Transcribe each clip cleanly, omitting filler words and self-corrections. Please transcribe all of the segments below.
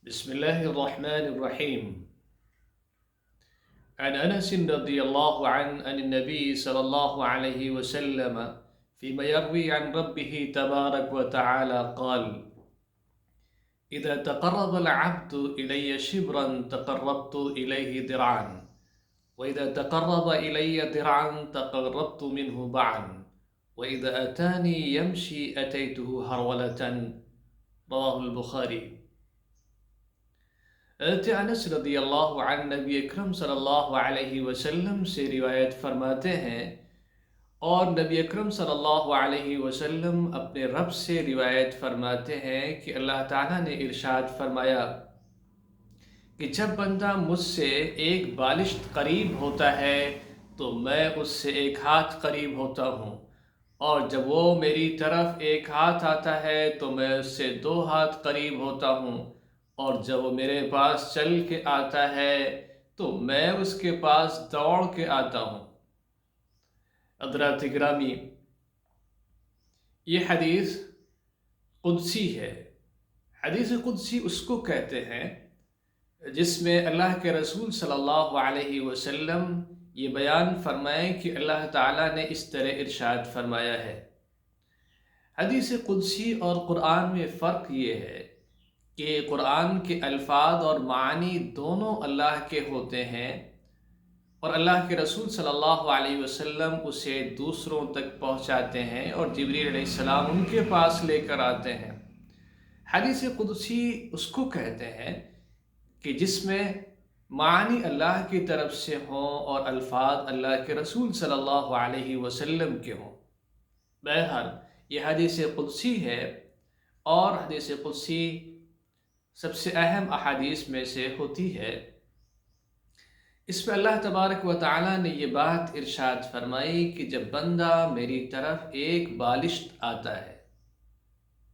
بسم الله الرحمن الرحيم. عن أنس رضي الله عنه عن النبي صلى الله عليه وسلم فيما يروي عن ربه تبارك وتعالى قال: إذا تقرب العبد إلي شبرا تقربت إليه ذراعا، وإذا تقرب إلي ذراعا تقربت منه باعا، وإذا أتاني يمشي أتيته هرولة. رواه البخاري۔ حضرت انس رضی اللہ عنہ نبی اکرم صلی اللہ علیہ وسلم سے روایت فرماتے ہیں، اور نبی اکرم صلی اللہ علیہ وسلم اپنے رب سے روایت فرماتے ہیں کہ اللہ تعالیٰ نے ارشاد فرمایا کہ جب بندہ مجھ سے ایک بالشت قریب ہوتا ہے تو میں اس سے ایک ہاتھ قریب ہوتا ہوں، اور جب وہ میری طرف ایک ہاتھ آتا ہے تو میں اس سے دو ہاتھ قریب ہوتا ہوں، اور جب وہ میرے پاس چل کے آتا ہے تو میں اس کے پاس دوڑ کے آتا ہوں۔ حضرات گرامی، یہ حدیث قدسی ہے۔ حدیث قدسی اس کو کہتے ہیں جس میں اللہ کے رسول صلی اللہ علیہ وسلم یہ بیان فرمائیں کہ اللہ تعالیٰ نے اس طرح ارشاد فرمایا ہے۔ حدیث قدسی اور قرآن میں فرق یہ ہے کہ قرآن کے الفاظ اور معانی دونوں اللہ کے ہوتے ہیں، اور اللہ کے رسول صلی اللہ علیہ وسلم اسے دوسروں تک پہنچاتے ہیں اور جبریل علیہ السلام ان کے پاس لے کر آتے ہیں۔ حدیث قدسی اس کو کہتے ہیں کہ جس میں معانی اللہ کی طرف سے ہوں اور الفاظ اللہ کے رسول صلی اللہ علیہ وسلم کے ہوں۔ بہرحال یہ حدیث قدسی ہے، اور حدیث قدسی سب سے اہم احادیث میں سے ہوتی ہے۔ اس میں اللہ تبارک و تعالیٰ نے یہ بات ارشاد فرمائی کہ جب بندہ میری طرف ایک بالشت آتا ہے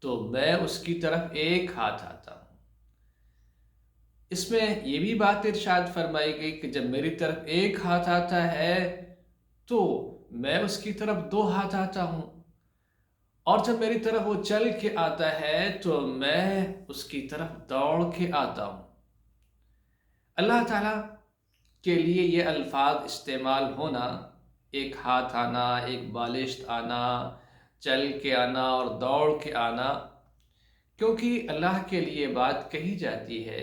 تو میں اس کی طرف ایک ہاتھ آتا ہوں۔ اس میں یہ بھی بات ارشاد فرمائی گئی کہ جب میری طرف ایک ہاتھ آتا ہے تو میں اس کی طرف دو ہاتھ آتا ہوں، اور جب میری طرف وہ چل کے آتا ہے تو میں اس کی طرف دوڑ کے آتا ہوں۔ اللہ تعالیٰ کے لیے یہ الفاظ استعمال ہونا، ایک ہاتھ آنا، ایک بالشت آنا، چل کے آنا اور دوڑ کے آنا، کیونکہ اللہ کے لیے بات کہی جاتی ہے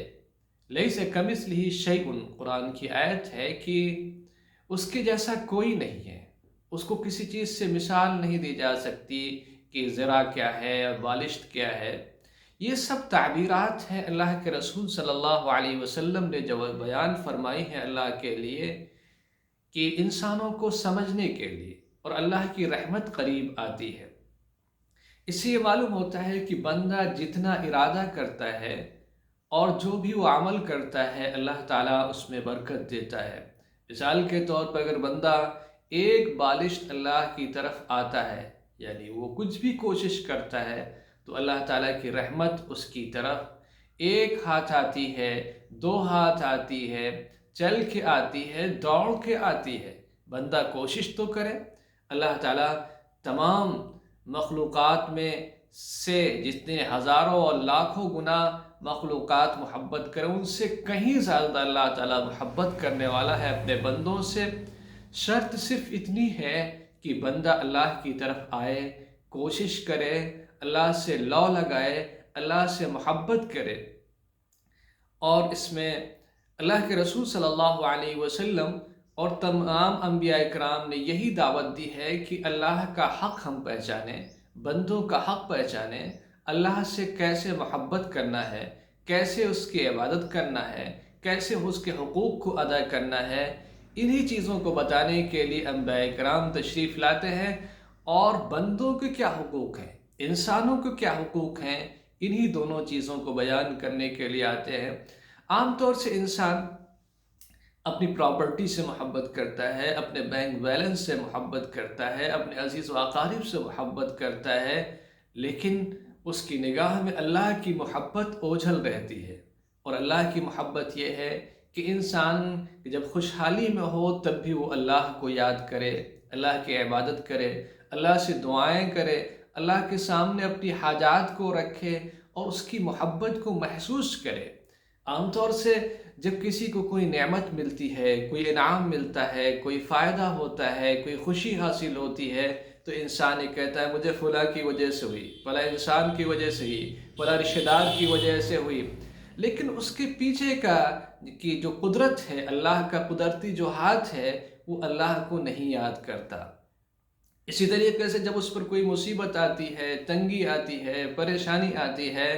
لیس کمثلہ شیء، قرآن کی آیت ہے کہ اس کے جیسا کوئی نہیں ہے، اس کو کسی چیز سے مثال نہیں دی جا سکتی کہ ذرا کیا ہے اور بالشت کیا ہے۔ یہ سب تعبیرات ہیں اللہ کے رسول صلی اللہ علیہ وسلم نے جو بیان فرمائی ہیں اللہ کے لیے، کہ انسانوں کو سمجھنے کے لیے، اور اللہ کی رحمت قریب آتی ہے۔ اس سے یہ معلوم ہوتا ہے کہ بندہ جتنا ارادہ کرتا ہے اور جو بھی وہ عمل کرتا ہے اللہ تعالیٰ اس میں برکت دیتا ہے۔ مثال کے طور پر اگر بندہ ایک بالشت اللہ کی طرف آتا ہے، یعنی وہ کچھ بھی کوشش کرتا ہے، تو اللہ تعالیٰ کی رحمت اس کی طرف ایک ہاتھ آتی ہے، دو ہاتھ آتی ہے، چل کے آتی ہے، دوڑ کے آتی ہے۔ بندہ کوشش تو کرے، اللہ تعالیٰ تمام مخلوقات میں سے جتنے ہزاروں اور لاکھوں گنا مخلوقات محبت کرے، ان سے کہیں زیادہ اللہ تعالیٰ محبت کرنے والا ہے اپنے بندوں سے۔ شرط صرف اتنی ہے کہ بندہ اللہ کی طرف آئے، کوشش کرے، اللہ سے لو لگائے، اللہ سے محبت کرے۔ اور اس میں اللہ کے رسول صلی اللہ علیہ وسلم اور تمام انبیاء اکرام نے یہی دعوت دی ہے کہ اللہ کا حق ہم پہچانیں، بندوں کا حق پہچانیں، اللہ سے کیسے محبت کرنا ہے، کیسے اس کی عبادت کرنا ہے، کیسے اس کے حقوق کو ادا کرنا ہے۔ انہی چیزوں کو بتانے کے لیے انبیاء اکرام تشریف لاتے ہیں، اور بندوں کے کیا حقوق ہیں، انسانوں کے کیا حقوق ہیں، انہی دونوں چیزوں کو بیان کرنے کے لیے آتے ہیں۔ عام طور سے انسان اپنی پراپرٹی سے محبت کرتا ہے، اپنے بینک بیلنس سے محبت کرتا ہے، اپنے عزیز و اقارب سے محبت کرتا ہے، لیکن اس کی نگاہ میں اللہ کی محبت اوجھل رہتی ہے۔ اور اللہ کی محبت یہ ہے کہ انسان جب خوشحالی میں ہو تب بھی وہ اللہ کو یاد کرے، اللہ کی عبادت کرے، اللہ سے دعائیں کرے، اللہ کے سامنے اپنی حاجات کو رکھے اور اس کی محبت کو محسوس کرے۔ عام طور سے جب کسی کو کوئی نعمت ملتی ہے، کوئی انعام ملتا ہے، کوئی فائدہ ہوتا ہے، کوئی خوشی حاصل ہوتی ہے، تو انسان یہ کہتا ہے مجھے فلاں کی وجہ سے ہوئی، فلاں انسان کی وجہ سے ہوئی، فلاں رشتہ دار کی وجہ سے ہوئی۔ لیکن اس کے پیچھے کا کی جو قدرت ہے، اللہ کا قدرتی جو ہاتھ ہے، وہ اللہ کو نہیں یاد کرتا۔ اسی طریقے سے جب اس پر کوئی مصیبت آتی ہے، تنگی آتی ہے، پریشانی آتی ہے،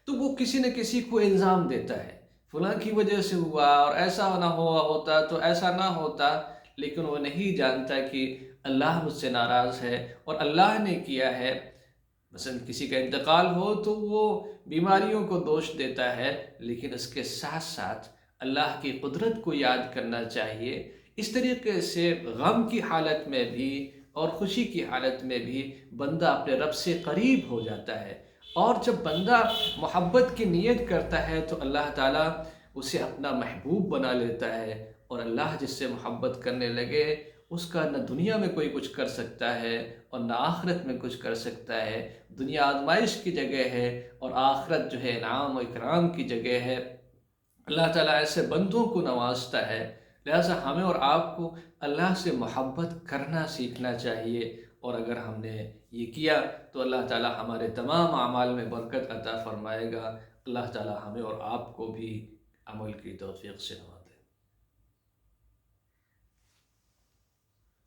تو وہ کسی نہ کسی کو الزام دیتا ہے، فلاں کی وجہ سے ہوا، اور ایسا نہ ہوا ہوتا تو ایسا نہ ہوتا۔ لیکن وہ نہیں جانتا کہ اللہ مجھ سے ناراض ہے اور اللہ نے کیا ہے۔ مثلا کسی کا انتقال ہو تو وہ بیماریوں کو دوش دیتا ہے، لیکن اس کے ساتھ ساتھ اللہ کی قدرت کو یاد کرنا چاہیے۔ اس طریقے سے غم کی حالت میں بھی اور خوشی کی حالت میں بھی بندہ اپنے رب سے قریب ہو جاتا ہے، اور جب بندہ محبت کی نیت کرتا ہے تو اللہ تعالیٰ اسے اپنا محبوب بنا لیتا ہے، اور اللہ جس سے محبت کرنے لگے اس کا نہ دنیا میں کوئی کچھ کر سکتا ہے اور نہ آخرت میں کچھ کر سکتا ہے۔ دنیا آزمائش کی جگہ ہے اور آخرت جو ہے انعام و اکرام کی جگہ ہے۔ اللہ تعالیٰ ایسے بندوں کو نوازتا ہے، لہٰذا ہمیں اور آپ کو اللہ سے محبت کرنا سیکھنا چاہیے، اور اگر ہم نے یہ کیا تو اللہ تعالیٰ ہمارے تمام اعمال میں برکت عطا فرمائے گا۔ اللہ تعالیٰ ہمیں اور آپ کو بھی عمل کی توفیق سے نوازے۔